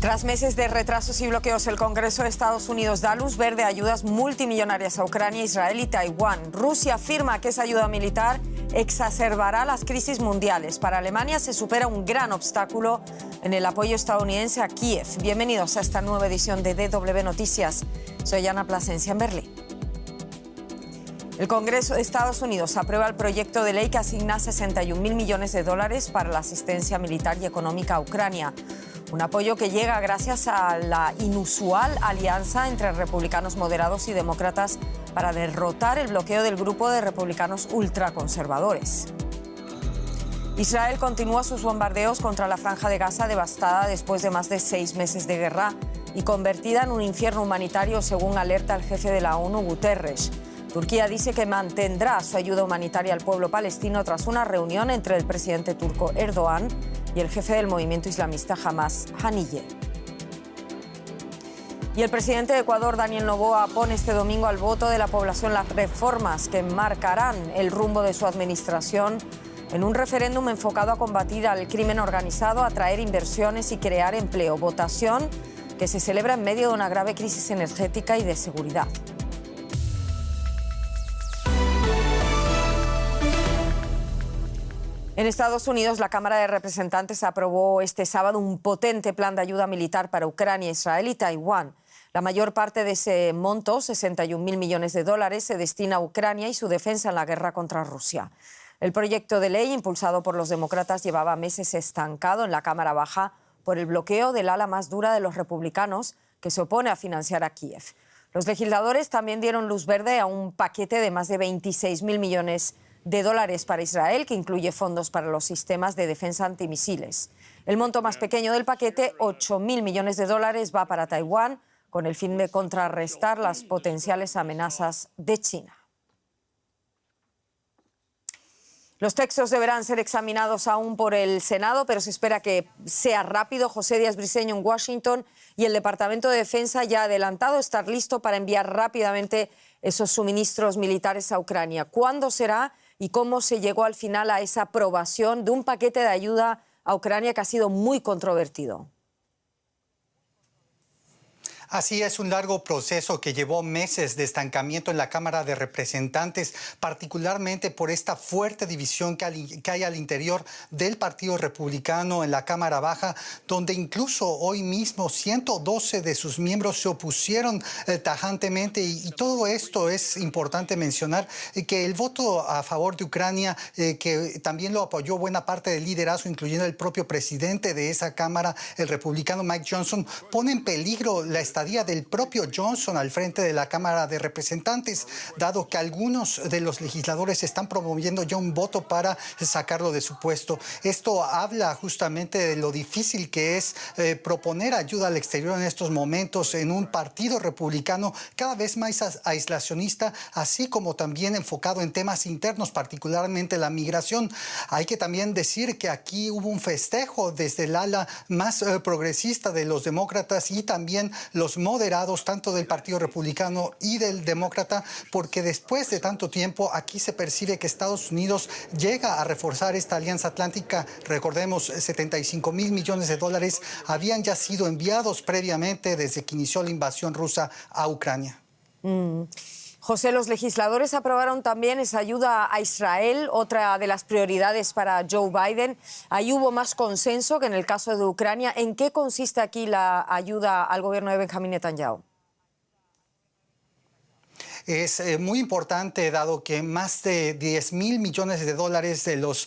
Tras meses de retrasos y bloqueos, el Congreso de Estados Unidos da luz verde a ayudas multimillonarias a Ucrania, Israel y Taiwán. Rusia afirma que esa ayuda militar exacerbará las crisis mundiales. Para Alemania se supera un gran obstáculo en el apoyo estadounidense a Kiev. Bienvenidos a esta nueva edición de DW Noticias. Soy Ana Plasencia en Berlín. El Congreso de Estados Unidos aprueba el proyecto de ley que asigna 61.000 millones de dólares para la asistencia militar y económica a Ucrania. Un apoyo que llega gracias a la inusual alianza entre republicanos moderados y demócratas para derrotar el bloqueo del grupo de republicanos ultraconservadores. Israel continúa sus bombardeos contra la Franja de Gaza, devastada después de más de 6 meses de guerra y convertida en un infierno humanitario, según alerta el jefe de la ONU, Guterres. Turquía dice que mantendrá su ayuda humanitaria al pueblo palestino tras una reunión entre el presidente turco Erdogan y el jefe del movimiento islamista Hamas, Haniyeh. Y el presidente de Ecuador, Daniel Noboa, pone este domingo al voto de la población las reformas que marcarán el rumbo de su administración en un referéndum enfocado a combatir al crimen organizado, atraer inversiones y crear empleo. Votación que se celebra en medio de una grave crisis energética y de seguridad. En Estados Unidos, la Cámara de Representantes aprobó este sábado un potente plan de ayuda militar para Ucrania, Israel y Taiwán. La mayor parte de ese monto, 61.000 millones de dólares, se destina a Ucrania y su defensa en la guerra contra Rusia. El proyecto de ley, impulsado por los demócratas, llevaba meses estancado en la Cámara Baja por el bloqueo del ala más dura de los republicanos, que se opone a financiar a Kiev. Los legisladores también dieron luz verde a un paquete de más de 26.000 millones de dólares para Israel, que incluye fondos para los sistemas de defensa antimisiles. El monto más pequeño del paquete, 8.000 millones de dólares, va para Taiwán, con el fin de contrarrestar las potenciales amenazas de China. Los textos deberán ser examinados aún por el Senado, pero se espera que sea rápido. José Díaz Briceño en Washington, y el Departamento de Defensa ya ha adelantado estar listo para enviar rápidamente esos suministros militares a Ucrania. ¿Cuándo será y cómo se llegó al final a esa aprobación de un paquete de ayuda a Ucrania que ha sido muy controvertido? Así es, un largo proceso que llevó meses de estancamiento en la Cámara de Representantes, particularmente por esta fuerte división que hay al interior del Partido Republicano en la Cámara Baja, donde incluso hoy mismo 112 de sus miembros se opusieron tajantemente. Y todo esto es importante mencionar, que el voto a favor de Ucrania, que también lo apoyó buena parte del liderazgo, incluyendo el propio presidente de esa Cámara, el republicano Mike Johnson, pone en peligro la estadía del propio Johnson al frente de la Cámara de Representantes, dado que algunos de los legisladores están promoviendo ya un voto para sacarlo de su puesto. Esto habla justamente de lo difícil que es proponer ayuda al exterior en estos momentos en un partido republicano cada vez más aislacionista, así como también enfocado en temas internos, particularmente la migración. Hay que también decir que aquí hubo un festejo desde el ala más progresista de los demócratas y también los moderados, tanto del Partido Republicano y del Demócrata, porque después de tanto tiempo aquí se percibe que Estados Unidos llega a reforzar esta alianza atlántica. Recordemos, 75.000 millones de dólares habían ya sido enviados previamente desde que inició la invasión rusa a Ucrania. José, los legisladores aprobaron también esa ayuda a Israel, otra de las prioridades para Joe Biden. Ahí hubo más consenso que en el caso de Ucrania. ¿En qué consiste aquí la ayuda al gobierno de Benjamín Netanyahu? Es muy importante, dado que más de 10.000 millones de dólares de los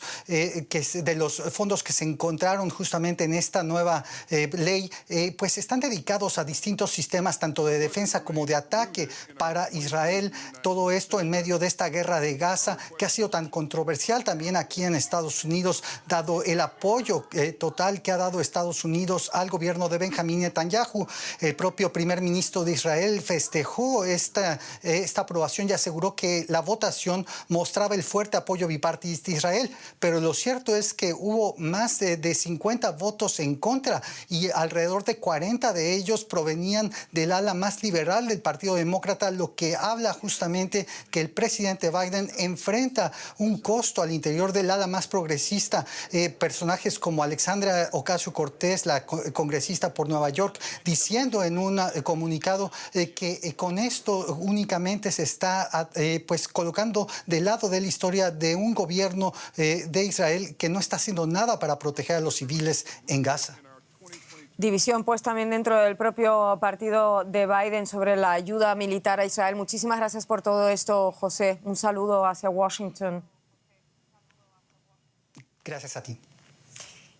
fondos que se encontraron justamente en esta nueva ley, pues están dedicados a distintos sistemas, tanto de defensa como de ataque para Israel. Todo esto en medio de esta guerra de Gaza, que ha sido tan controversial también aquí en Estados Unidos, dado el apoyo total que ha dado Estados Unidos al gobierno de Benjamín Netanyahu. El propio primer ministro de Israel festejó esta esta aprobación y aseguró que la votación mostraba el fuerte apoyo bipartidista de Israel, pero lo cierto es que hubo más de 50 votos en contra y alrededor de 40 de ellos provenían del ala más liberal del Partido Demócrata, lo que habla justamente que el presidente Biden enfrenta un costo al interior del ala más progresista. Personajes como Alexandria Ocasio-Cortez, la congresista por Nueva York, diciendo en un comunicado que con esto únicamente se está pues colocando del lado de la historia de un gobierno de Israel que no está haciendo nada para proteger a los civiles en Gaza. División pues también dentro del propio partido de Biden sobre la ayuda militar a Israel. Muchísimas gracias por todo esto, José. Un saludo hacia Washington. Gracias a ti.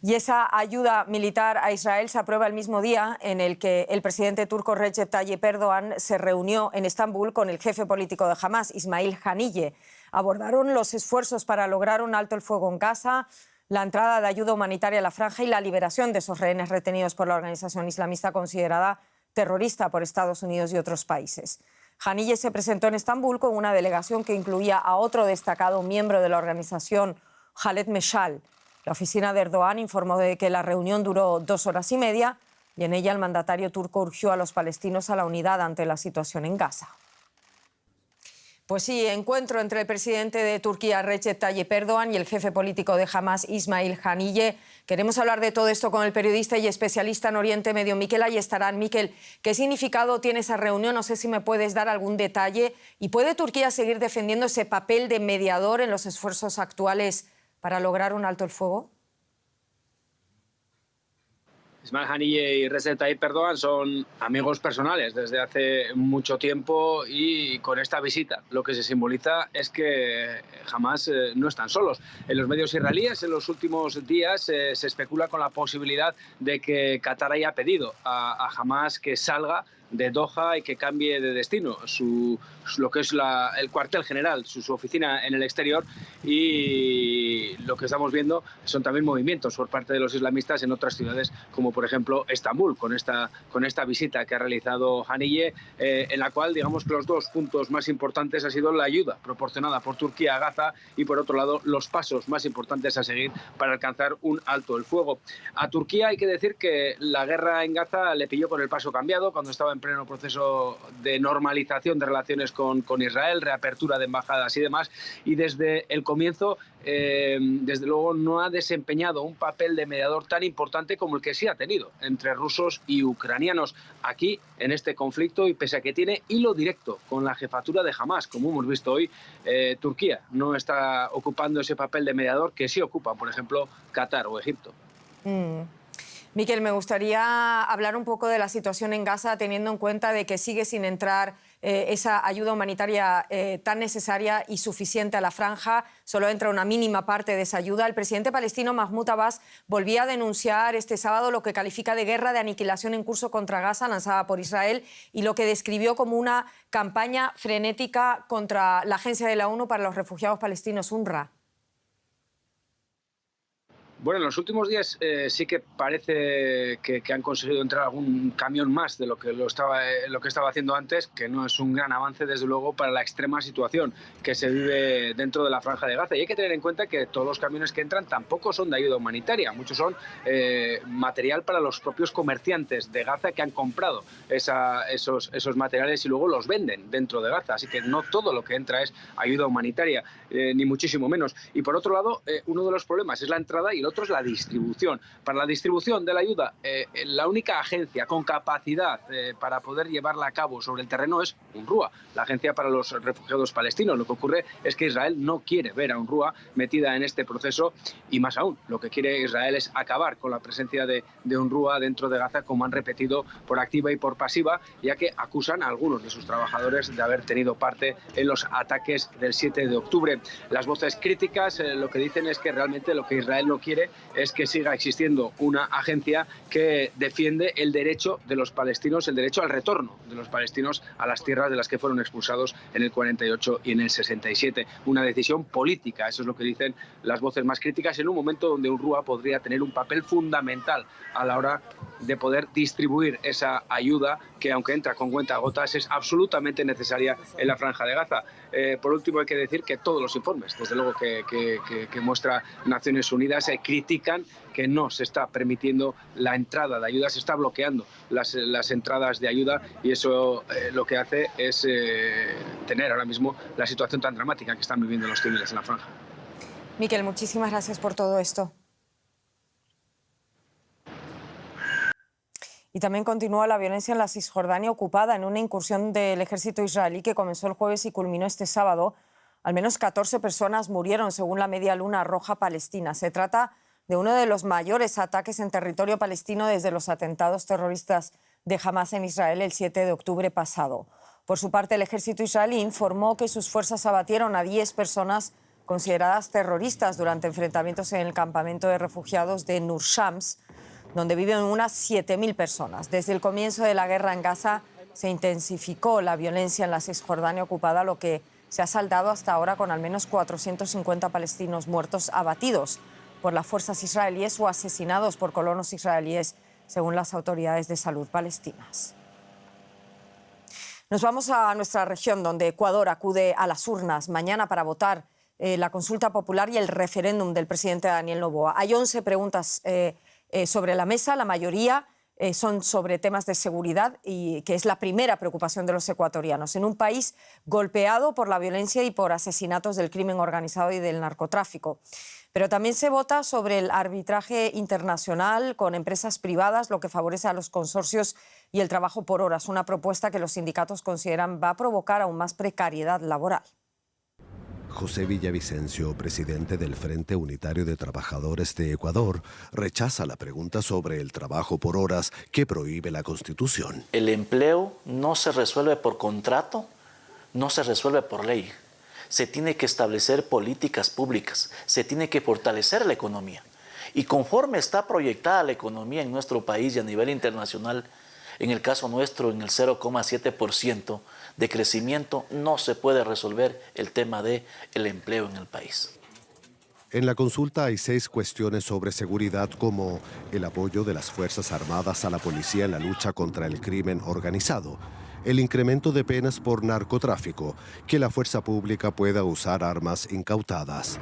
Y esa ayuda militar a Israel se aprueba el mismo día en el que el presidente turco Recep Tayyip Erdogan se reunió en Estambul con el jefe político de Hamás, Ismail Haniyeh. Abordaron los esfuerzos para lograr un alto el fuego en Gaza, la entrada de ayuda humanitaria a la franja y la liberación de esos rehenes retenidos por la organización islamista considerada terrorista por Estados Unidos y otros países. Haniyeh se presentó en Estambul con una delegación que incluía a otro destacado miembro de la organización, Khaled Meshal. La oficina de Erdogan informó de que la reunión duró 2 horas y media y en ella el mandatario turco urgió a los palestinos a la unidad ante la situación en Gaza. Pues sí, encuentro entre el presidente de Turquía, Recep Tayyip Erdogan, y el jefe político de Hamás, Ismail Haniyeh. Queremos hablar de todo esto con el periodista y especialista en Oriente Medio, Miquel Ayestarán. Miquel, ¿qué significado tiene esa reunión? No sé si me puedes dar algún detalle. ¿Y puede Turquía seguir defendiendo ese papel de mediador en los esfuerzos actuales para lograr un alto el fuego? Ismail Haniyeh y Recep Tayyip Erdogan son amigos personales desde hace mucho tiempo y con esta visita lo que se simboliza es que Hamás no están solos. En los medios israelíes en los últimos días se especula con la posibilidad de que Qatar haya pedido a Hamás que salga de Doha y que cambie de destino lo que es el cuartel general, su oficina en el exterior, y lo que estamos viendo son también movimientos por parte de los islamistas en otras ciudades como por ejemplo Estambul, con esta visita que ha realizado Haniyeh, en la cual digamos que los dos puntos más importantes ha sido la ayuda proporcionada por Turquía a Gaza y por otro lado los pasos más importantes a seguir para alcanzar un alto el fuego. A Turquía hay que decir que la guerra en Gaza le pilló con el paso cambiado cuando estaba en pleno proceso de normalización de relaciones con Israel, reapertura de embajadas y demás, y desde el comienzo, desde luego, no ha desempeñado un papel de mediador tan importante como el que sí ha tenido entre rusos y ucranianos aquí en este conflicto, y pese a que tiene hilo directo con la jefatura de Hamás, como hemos visto hoy, Turquía no está ocupando ese papel de mediador que sí ocupa, por ejemplo, Qatar o Egipto. Miquel, me gustaría hablar un poco de la situación en Gaza, teniendo en cuenta de que sigue sin entrar esa ayuda humanitaria tan necesaria y suficiente a la franja. Solo entra una mínima parte de esa ayuda. El presidente palestino Mahmoud Abbas volvía a denunciar este sábado lo que califica de guerra de aniquilación en curso contra Gaza, lanzada por Israel, y lo que describió como una campaña frenética contra la Agencia de la ONU para los Refugiados Palestinos, UNRWA. Bueno, en los últimos días sí que parece que han conseguido entrar algún camión más de lo que estaba haciendo antes, que no es un gran avance, desde luego, para la extrema situación que se vive dentro de la Franja de Gaza. Y hay que tener en cuenta que todos los camiones que entran tampoco son de ayuda humanitaria. Muchos son material para los propios comerciantes de Gaza que han comprado esos materiales y luego los venden dentro de Gaza. Así que no todo lo que entra es ayuda humanitaria, ni muchísimo menos. Y por otro lado, uno de los problemas es la entrada y el otro es la distribución. Para la distribución de la ayuda, la única agencia con capacidad para poder llevarla a cabo sobre el terreno es UNRWA, la Agencia para los Refugiados Palestinos. Lo que ocurre es que Israel no quiere ver a UNRWA metida en este proceso, y más aún, lo que quiere Israel es acabar con la presencia de UNRWA dentro de Gaza, como han repetido por activa y por pasiva, ya que acusan a algunos de sus trabajadores de haber tenido parte en los ataques del 7 de octubre. Las voces críticas lo que dicen es que realmente lo que Israel no quiere es que siga existiendo una agencia que defiende el derecho de los palestinos, el derecho al retorno de los palestinos a las tierras de las que fueron expulsados en el 48 y en el 67. Una decisión política, eso es lo que dicen las voces más críticas, en un momento donde UNRWA podría tener un papel fundamental a la hora de poder distribuir esa ayuda que, aunque entra con cuentagotas, es absolutamente necesaria en la Franja de Gaza. Por último, hay que decir que todos los informes, desde luego que muestra Naciones Unidas, critican que no se está permitiendo la entrada de ayuda, se está bloqueando las entradas de ayuda, y eso lo que hace es tener ahora mismo la situación tan dramática que están viviendo los civiles en la Franja. Miquel, muchísimas gracias por todo esto. Y también continúa la violencia en la Cisjordania ocupada en una incursión del ejército israelí que comenzó el jueves y culminó este sábado. Al menos 14 personas murieron, según la Media Luna Roja palestina. Se trata de uno de los mayores ataques en territorio palestino desde los atentados terroristas de Hamás en Israel el 7 de octubre pasado. Por su parte, el ejército israelí informó que sus fuerzas abatieron a 10 personas consideradas terroristas durante enfrentamientos en el campamento de refugiados de Nur Shams, donde viven unas 7.000 personas. Desde el comienzo de la guerra en Gaza se intensificó la violencia en la Cisjordania ocupada, lo que se ha saldado hasta ahora con al menos 450 palestinos muertos abatidos por las fuerzas israelíes o asesinados por colonos israelíes, según las autoridades de salud palestinas. Nos vamos a nuestra región, donde Ecuador acude a las urnas mañana para votar la consulta popular y el referéndum del presidente Daniel Noboa. Hay 11 preguntas sobre la mesa, la mayoría son sobre temas de seguridad, y que es la primera preocupación de los ecuatorianos. En un país golpeado por la violencia y por asesinatos del crimen organizado y del narcotráfico. Pero también se vota sobre el arbitraje internacional con empresas privadas, lo que favorece a los consorcios y el trabajo por horas, una propuesta que los sindicatos consideran va a provocar aún más precariedad laboral. José Villavicencio, presidente del Frente Unitario de Trabajadores de Ecuador, rechaza la pregunta sobre el trabajo por horas que prohíbe la Constitución. El empleo no se resuelve por contrato, no se resuelve por ley. Se tiene que establecer políticas públicas, se tiene que fortalecer la economía. Y conforme está proyectada la economía en nuestro país y a nivel internacional, en el caso nuestro, en el 0,7% de crecimiento, no se puede resolver el tema del empleo en el país. En la consulta hay 6 cuestiones sobre seguridad, como el apoyo de las Fuerzas Armadas a la policía en la lucha contra el crimen organizado, el incremento de penas por narcotráfico, que la fuerza pública pueda usar armas incautadas.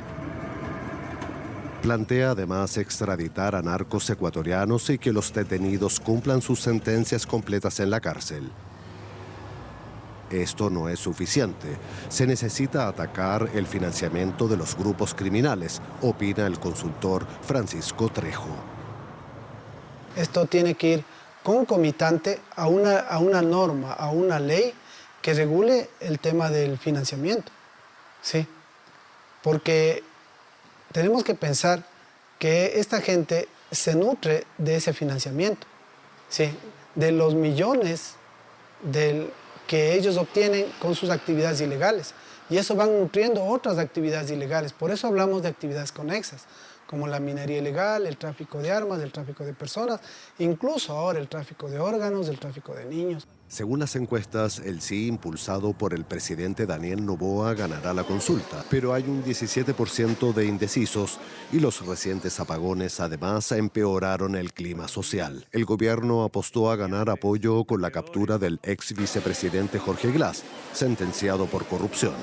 Plantea además extraditar a narcos ecuatorianos y que los detenidos cumplan sus sentencias completas en la cárcel. Esto no es suficiente. Se necesita atacar el financiamiento de los grupos criminales, opina el consultor Francisco Trejo. Esto tiene que ir concomitante a una norma, a una ley que regule el tema del financiamiento, ¿sí? Porque tenemos que pensar que esta gente se nutre de ese financiamiento, ¿sí? De los millones que ellos obtienen con sus actividades ilegales. Y eso van nutriendo otras actividades ilegales. Por eso hablamos de actividades conexas, como la minería ilegal, el tráfico de armas, el tráfico de personas, incluso ahora el tráfico de órganos, el tráfico de niños. Según las encuestas, el sí impulsado por el presidente Daniel Noboa ganará la consulta, pero hay un 17% de indecisos y los recientes apagones además empeoraron el clima social. El gobierno apostó a ganar apoyo con la captura del ex vicepresidente Jorge Glass, sentenciado por corrupción.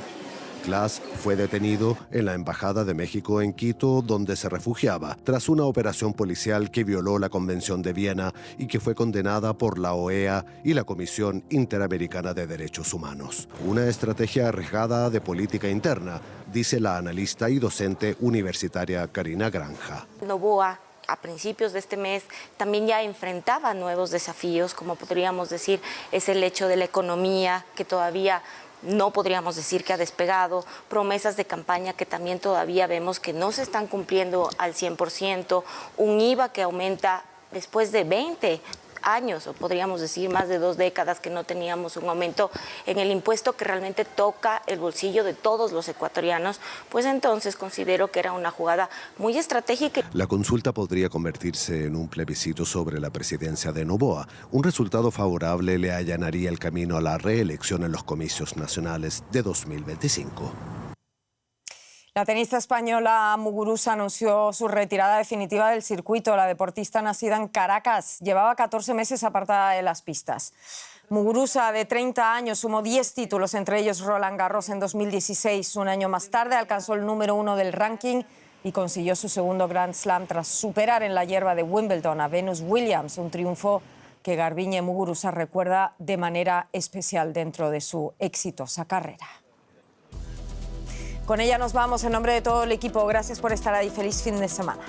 Glass fue detenido en la Embajada de México en Quito, donde se refugiaba, tras una operación policial que violó la Convención de Viena y que fue condenada por la OEA y la Comisión Interamericana de Derechos Humanos. Una estrategia arriesgada de política interna, dice la analista y docente universitaria Karina Granja. Noboa, a principios de este mes, también ya enfrentaba nuevos desafíos, como podríamos decir, es el hecho de la economía, que todavía no podríamos decir que ha despegado, promesas de campaña que también todavía vemos que no se están cumpliendo al 100%, un IVA que aumenta después de 20 años, o podríamos decir más de 2 décadas que no teníamos un aumento en el impuesto que realmente toca el bolsillo de todos los ecuatorianos, pues entonces considero que era una jugada muy estratégica. La consulta podría convertirse en un plebiscito sobre la presidencia de Noboa. Un resultado favorable le allanaría el camino a la reelección en los comicios nacionales de 2025. La tenista española Muguruza anunció su retirada definitiva del circuito. La deportista nacida en Caracas llevaba 14 meses apartada de las pistas. Muguruza, de 30 años, sumó 10 títulos, entre ellos Roland Garros en 2016. Un año más tarde alcanzó el número 1 del ranking y consiguió su segundo Grand Slam tras superar en la hierba de Wimbledon a Venus Williams, un triunfo que Garbiñe Muguruza recuerda de manera especial dentro de su exitosa carrera. Con ella nos vamos. En nombre de todo el equipo, gracias por estar ahí. Feliz fin de semana.